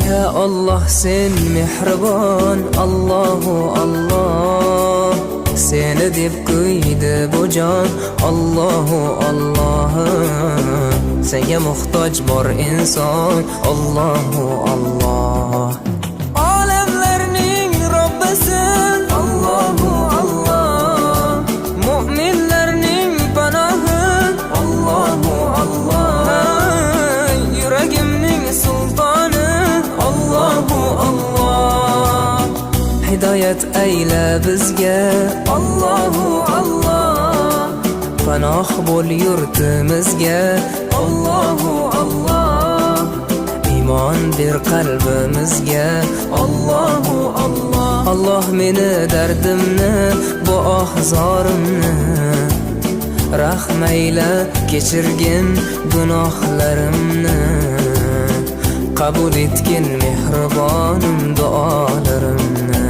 Ya Allah sen mehribon, Allahu Allah. Seni deb kuydi bu jon, Allahu Allah. Senga muhtoj bor inson, Allahu Allah. Olamlarning Robbisin, Allahu Allah. Mu'minlarning panohi, Allahu Allah. Yuragimning sultoni, Allahu Allah. Hidayat ayla bizga, Allahu Allah. Panoh bo'l yurtimizga, Allahu Allah. Iymon ber qalbimizga, Allahu Allah. Allah meni dardimni, bu ohzorimni rahmayla kechirgin gunohlarimni. Qabul etgin mehribonim duolarimni.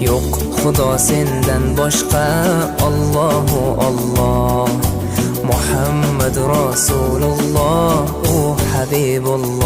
Yo'q Xudo sendan boshqa, Allahu Allah. Muhammad Rasululloh, u Habibulloh.